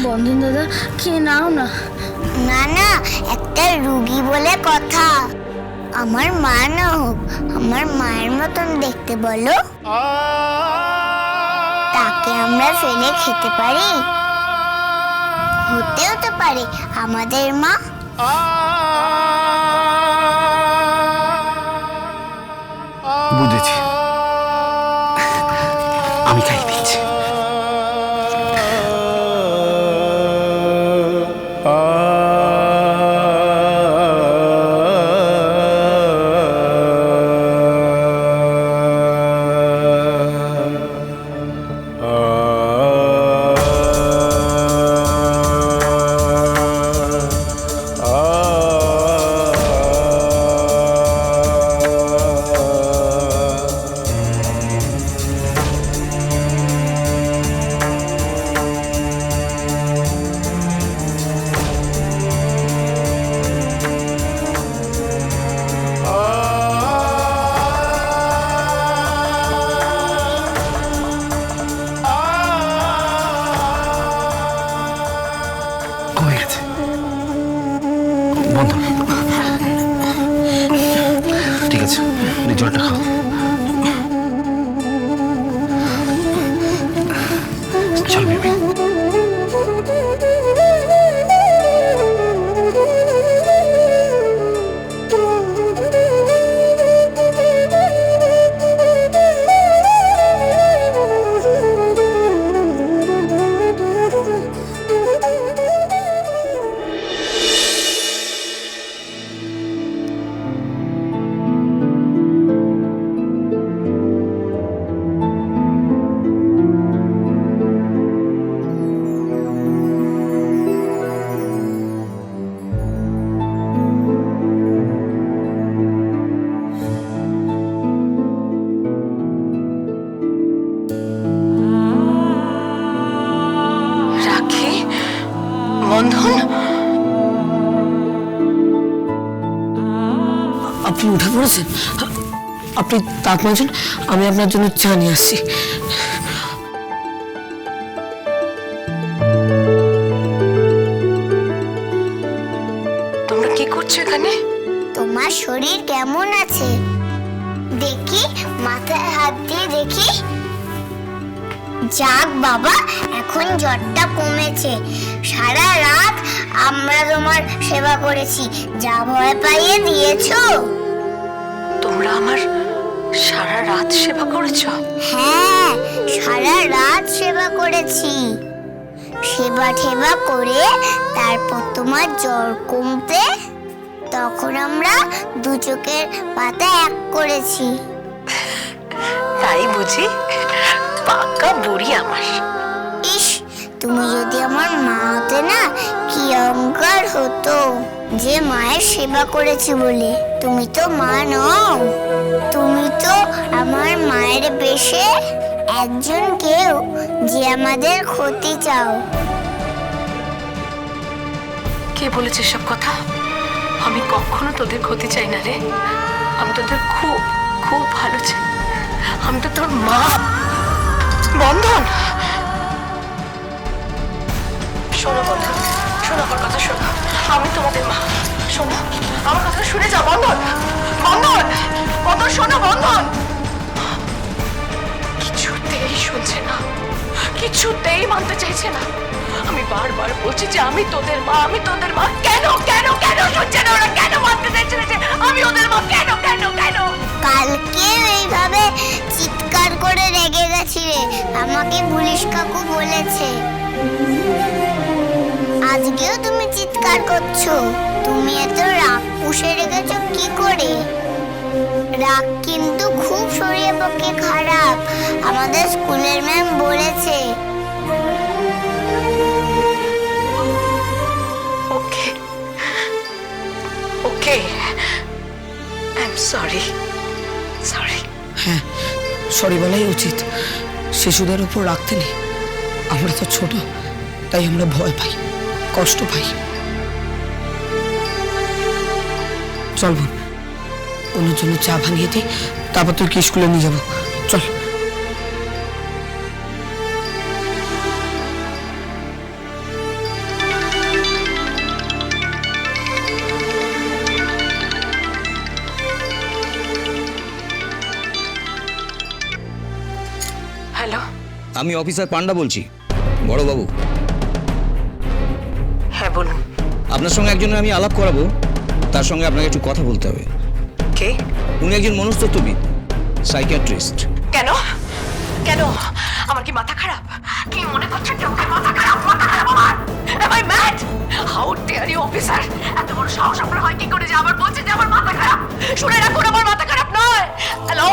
বন্ধন দাদা, খেয়ে নাও না। না না, একটা রুগী বলে কথা। আমার মা না হোক, আমার মায়ের মতন দেখতে বলো। তাকে আমরা ফেলে খেতে পারি? হতেও তো পারে আমাদের মা। বুঝেছি, আমি খাইয়ে দিচ্ছি। হয়ে গেছে, বন্ধন। ঠিক আছে, জলটা খাও। চল বেবি। বন্ধন, আপনি উঠে পড়েছেন? আপনি তাক মাঝুন, আমি আপনার জন্য চা নিয়ে আসছি। তোমরা কি করছো এখানে? তোমার শরীর কেমন আছে দেখি, মাথায় হাত দিয়ে দেখি। যাক বাবা, এখন জ্বরটা কমেছে। সারা রাত আমরা তোমার সেবা করেছি, যা ভয় পাইয়ে দিয়েছো। তোমরা আমার সারা রাত সেবা করেছো? হ্যাঁ, সারা রাত সেবা করেছি। সেবা ঠেবা করে তারপর তোমার জ্বর কমতে তখন আমরা দু চোখের পাতা এক করেছি। তাই বুঝি? পাকা বুড়ি আমার। ইস, তুমি যদি আমার মা হতে না, কি অহংকার হতো যে মায়ের সেবা করেছি বলে। তুমি তো মা নও, তুমি তো আমার মায়ের বেশে একজন কেউ যে আমাদের ক্ষতি চাও। কে বলেছে সব কথা? আমি কখনো তোদের ক্ষতি চাই না রে। আমি তোদের খুব খুব ভালো চাই। আমি তো তোর মা। বন্ধন, শোনো বন্ধন, শোনো আমার কথা শোনো। আমি তোমাদের মা, শোনো আমার কথা শুনে যা। বন্ধন, বন্ধন, বন্ধন শোনো। বন্ধন কিছুতেই শুনছে না, কিছুতেই মানতে চাইছে না। আমি বারবার বলছি যে আমি তোদের মা, আমি তোদের মা। কেন কেন কেন শুনছে না ওরা? কেন মানতে চাইছে না যে আমি ওদের মা? কেন কেন কেন? কালকে এইভাবে চিৎকার করে রেগে গেছিলে, আমাকে পুলিশ কাকু বলেছে। আজকেও তুমি চিৎকার করছো। তুমি এত রাগ পুষে রেখেছো কি করে? রাগ কিন্তু খুব শরীরের পক্ষে খারাপ, আমাদের স্কুলের ম্যাম বলেছে। ওকে ওকে, আই এম সরি, সরি। হ্যাঁ, সরি বলাই উচিত। শিশুদের উপর রাখতে নেই। আমরা তো ছোট, তাই আমরা ভয় পাই, কষ্ট পাই। চল বোন, ওনার জন্য চা বানিয়ে দিই, তারপর তুই কি স্কুলে নিয়ে যাবো। চল। আমি অফিসার পান্ডা বলছি, বড়বাবু। হ্যাঁ বলুন। আপনার সঙ্গে একজনের আমি আলাপ করাবো, তার সঙ্গে আপনাকে একটু কথা বলতে হবে। কে? উনি একজন মনস্তত্ত্ববিদ, সাইকিয়াট্রিস্ট। কেন কেন আমার কি মাথা খারাপ? কি মনে করছেন কেউ? মাথা খারাপ আমার? Am I mad? How dare you, officer? এত বড় সাহস আপনার হয় কি করে যে আবার বলছেন যে আমার মাথা খারাপ? শুনে রাখুন, আমার মাথা খারাপ নয়। হ্যালো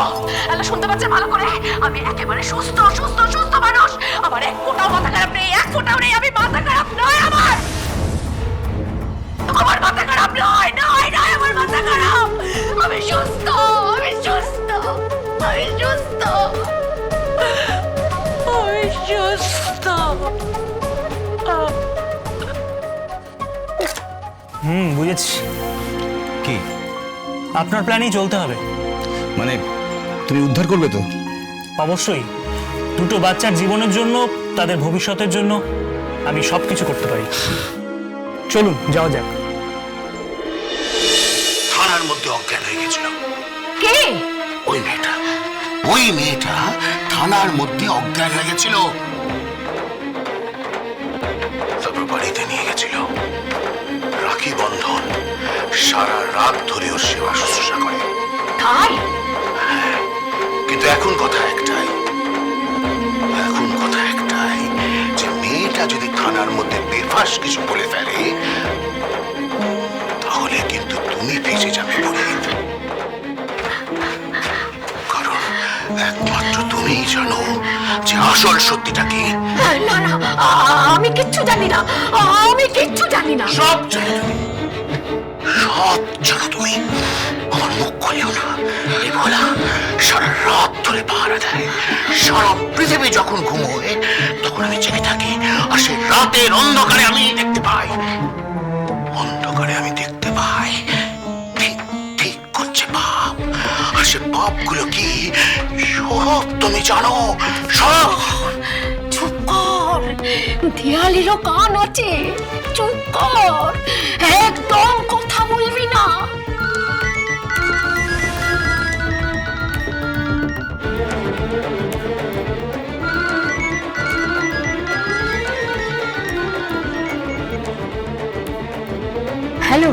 হ্যালো, শুনতে পাচ্ছেন ভালো করে? আমি একেবারে সুস্থ সুস্থ সুস্থ মানুষ। আমার এক ফোঁটাও মাথা খারাপ নেই, এক ফোঁটাও নেই। আমি মাথা খারাপ নয় আমার মাথা খারাপ নয় নয় নয়, আমার মাথা খারাপ। আমি সুস্থ, আমি সুস্থ, আমি সুস্থ, আমি সুস্থ। বুঝেছি। কি আপনার প্ল্যানই চলতে হবে। মানে তুমি উদ্ধার করবে তো? অবশ্যই। দুটো বাচ্চার জীবনের জন্য, তাদের ভবিষ্যতের জন্য আমি সবকিছু করতে পারি। চলুন যাওয়া যাক। থানার মধ্যে অজ্ঞান হয়ে গেছিল। কে? ওই মেয়েটা থানার মধ্যে অজ্ঞান হয়ে গেছিল। তারপর বাড়িতে নিয়ে গেছিল। রাখি বন্ধন সারা রাত ধরে ওর সেবা শুশ্রূষা করে। তাই? কিন্তু এখন কথা একটাই যে মেয়েটা যদি থানার মধ্যে বেফাস কিছু বলে ফেলে, তাহলে কিন্তু তুমি ফেঁসে যাবে পুরীত। কারণ একমাত্র তুমিই জানো যে আসল সত্যিটা কি। না না, আমি কিচ্ছু জানি না, আমি কিচ্ছু জানি না। সব জানো তুমি। আমার মুখ খুলেও না। এই ভোলা সারা রাত ধরে পাহারা দেয়। সারা পৃথিবী যখন ঘুমোয় তখন আমি জেগে থাকি, আর সেই রাতের অন্ধকারে আমি দেখতে পাই। ঠিক ঠিক করছে পাপ। আর সে পাপগুলো কি সব তুমি জানো, সব। চুপ কর, দেয়ালেরও কান আছে। চুপ কর, একদম কথা বলবি না। হ্যালো,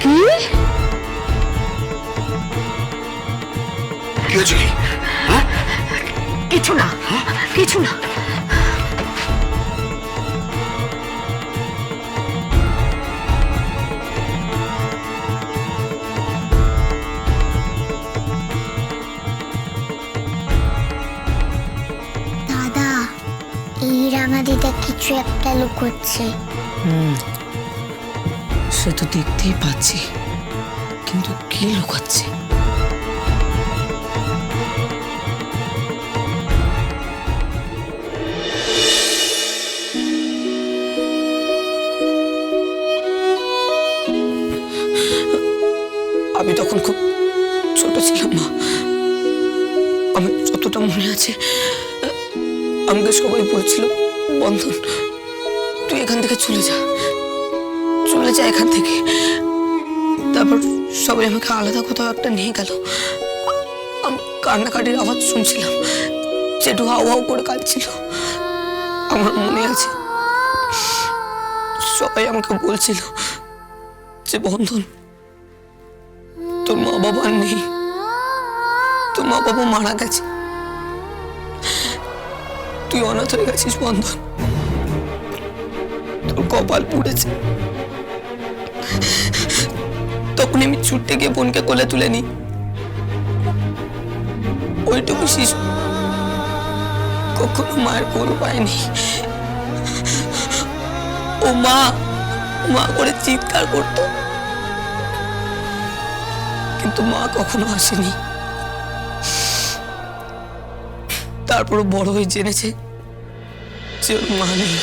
কি? কি হয়েছে? কিছু না, কিছু না। দাদা, এই রামাদিদা কিছু একটা লুকোচ্ছে। সে তো দেখতেই পাচ্ছি, কিন্তু কি লুকাচ্ছে? আমি তখন খুব ছোট ছিলাম মা। আমি যতটা মনে আছে, আমাকে সবাই বলছিল, বন্ধন তুই এখান থেকে চলে যা এখান থেকে। তারপর সবাই আমাকে আলাদা কোথাও একটা নিয়ে গেল। আমি কান্নাকাটির আওয়াজ শুনছিলাম, জেঠু হাউ হাউ করে কাঁদছিল। আমার মনে আছে সবাই আমাকে বলছিল যে বন্ধন, তোর মা বাবা নেই, তোর মা বাবা মারা গেছে, তুই অনাথ হয়ে গেছিস বন্ধন, তোর কপাল পুড়েছে। তখন আমি ছুটতে গিয়ে বোনকে কোলে তুলে নিই। ওইটুকু শিশু কখনো মায়ের কোল পায়নি। ও মা মা করে চিৎকার করতো, কিন্তু মা কখনো আসেনি। তারপর বড় হয়ে জেনেছে যে ওর মা নেই।